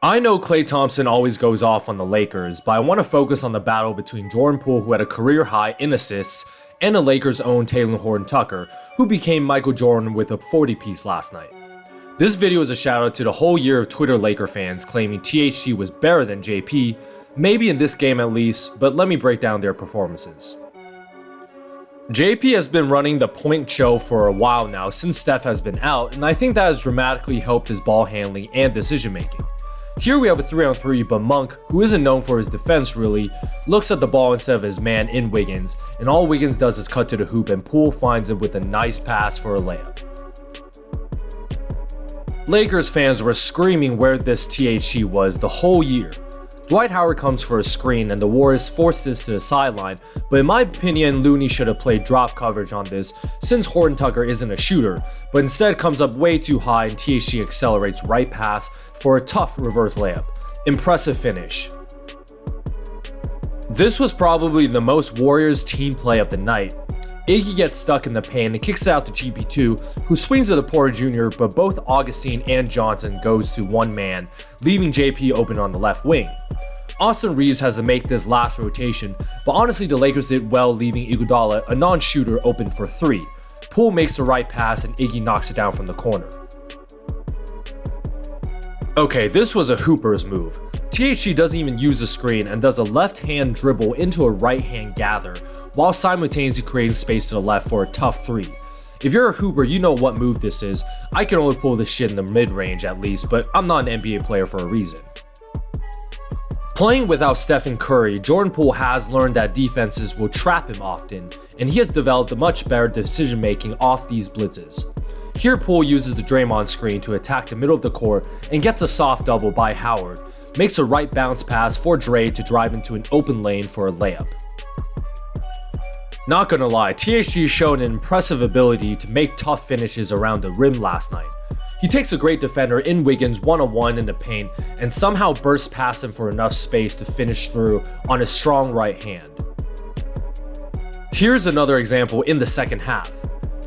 I know Klay Thompson always goes off on the Lakers, but I want to focus on the battle between Jordan Poole, who had a career high in assists, and the Lakers' own Talen Horton-Tucker, who became Michael Jordan with a 40-piece last night. This video is a shout out to the whole year of Twitter Laker fans claiming THT was better than JP, maybe in this game at least, but let me break down their performances. JP has been running the point show for a while now since Steph has been out, and I think that has dramatically helped his ball handling and decision making. Here we have a 3-on-3, but Monk, who isn't known for his defense really, looks at the ball instead of his man in Wiggins, and all Wiggins does is cut to the hoop and Poole finds it with a nice pass for a layup. Lakers fans were screaming where this THT was the whole year. Dwight Howard comes for a screen and the Warriors forced this to the sideline, but in my opinion Looney should have played drop coverage on this since Horton-Tucker isn't a shooter, but instead comes up way too high and THT accelerates right past for a tough reverse layup. Impressive finish. This was probably the most Warriors team play of the night. Iggy gets stuck in the paint and kicks it out to GP2, who swings to the Porter Jr., but both Augustine and Johnson goes to one man, leaving JP open on the left wing. Austin Reeves has to make this last rotation, but honestly the Lakers did well leaving Iguodala, a non-shooter, open for 3. Poole makes the right pass and Iggy knocks it down from the corner. Okay, this was a Hooper's move. THT doesn't even use the screen and does a left-hand dribble into a right-hand gather, while simultaneously creating space to the left for a tough 3. If you're a Hooper, you know what move this is. I can only pull this shit in the mid-range at least, but I'm not an NBA player for a reason. Playing without Stephen Curry, Jordan Poole has learned that defenses will trap him often, and he has developed a much better decision making off these blitzes. Here Poole uses the Draymond screen to attack the middle of the court and gets a soft double by Howard, makes a right bounce pass for Dre to drive into an open lane for a layup. Not gonna lie, THT showed an impressive ability to make tough finishes around the rim last night. He takes a great defender in Wiggins one-on-one in the paint and somehow bursts past him for enough space to finish through on his strong right hand. Here's another example in the second half.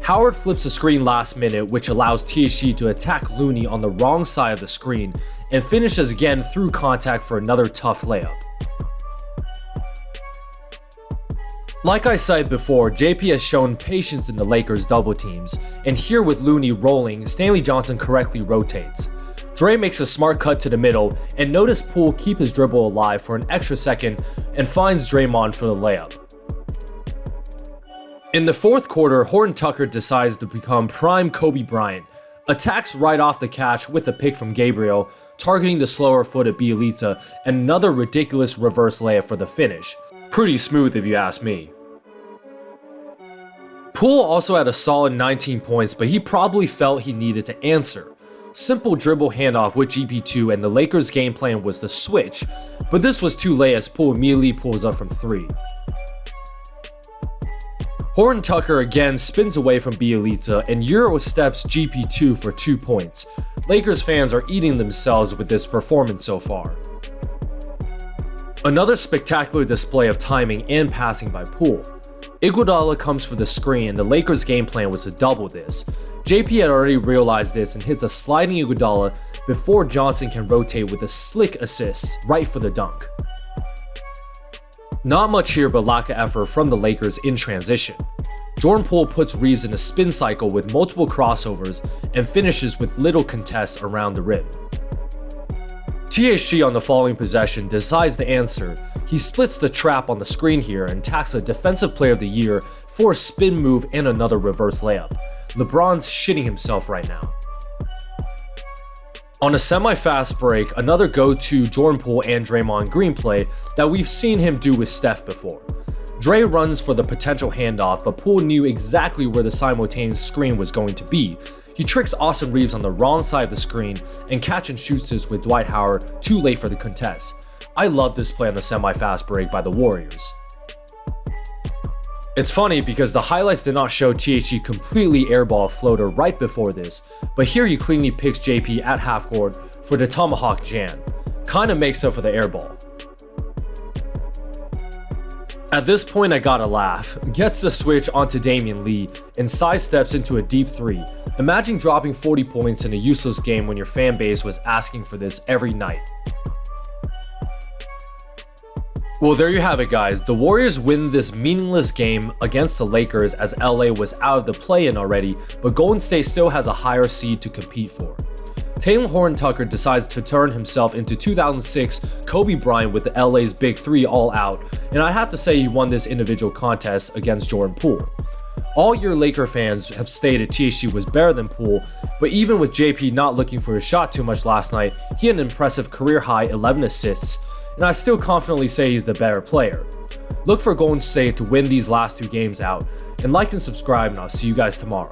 Howard flips a screen last minute, which allows THT to attack Looney on the wrong side of the screen and finishes again through contact for another tough layup. Like I said before, JP has shown patience in the Lakers double teams, and here with Looney rolling, Stanley Johnson correctly rotates. Dre makes a smart cut to the middle, and notice Poole keep his dribble alive for an extra second and finds Draymond for the layup. In the fourth quarter, Horton-Tucker decides to become prime Kobe Bryant, attacks right off the catch with a pick from Gabriel, targeting the slower-footed Bielitsa, and another ridiculous reverse layup for the finish. Pretty smooth if you ask me. Poole also had a solid 19 points, but he probably felt he needed to answer. Simple dribble handoff with GP2 and the Lakers' game plan was to switch, but this was too late as Poole immediately pulls up from 3. Horton-Tucker again spins away from Bielitsa and Euro steps GP2 for 2 points. Lakers fans are eating themselves with this performance so far. Another spectacular display of timing and passing by Poole. Iguodala comes for the screen and the Lakers' game plan was to double this. JP had already realized this and hits a sliding Iguodala before Johnson can rotate with a slick assist right for the dunk. Not much here but lack of effort from the Lakers in transition. Jordan Poole puts Reeves in a spin cycle with multiple crossovers and finishes with little contests around the rim. THT on the following possession decides to answer. He splits the trap on the screen here and tacks a Defensive Player of the Year for a spin move and another reverse layup. LeBron's shitting himself right now. On a semi-fast break, another go-to Jordan Poole and Draymond Green play that we've seen him do with Steph before. Dre runs for the potential handoff, but Poole knew exactly where the simultaneous screen was going to be. He tricks Austin Reeves on the wrong side of the screen and catch and shoots this with Dwight Howard too late for the contest. I love this play on the semi-fast break by the Warriors. It's funny because the highlights did not show THT completely airball a floater right before this, but here he cleanly picks JP at half court for the Tomahawk Jam. Kinda makes up for the airball. At this point I gotta laugh, gets the switch onto Damian Lee and sidesteps into a deep 3, Imagine dropping 40 points in a useless game when your fan base was asking for this every night. Well, there you have it, guys. The Warriors win this meaningless game against the Lakers as LA was out of the play-in already, but Golden State still has a higher seed to compete for. Talen Horton-Tucker decides to turn himself into 2006 Kobe Bryant with LA's Big Three all out, and I have to say he won this individual contest against Jordan Poole. All your Laker fans have stated THT was better than Poole, but even with JP not looking for his shot too much last night, he had an impressive career-high 11 assists, and I still confidently say he's the better player. Look for Golden State to win these last two games out, and like and subscribe, and I'll see you guys tomorrow.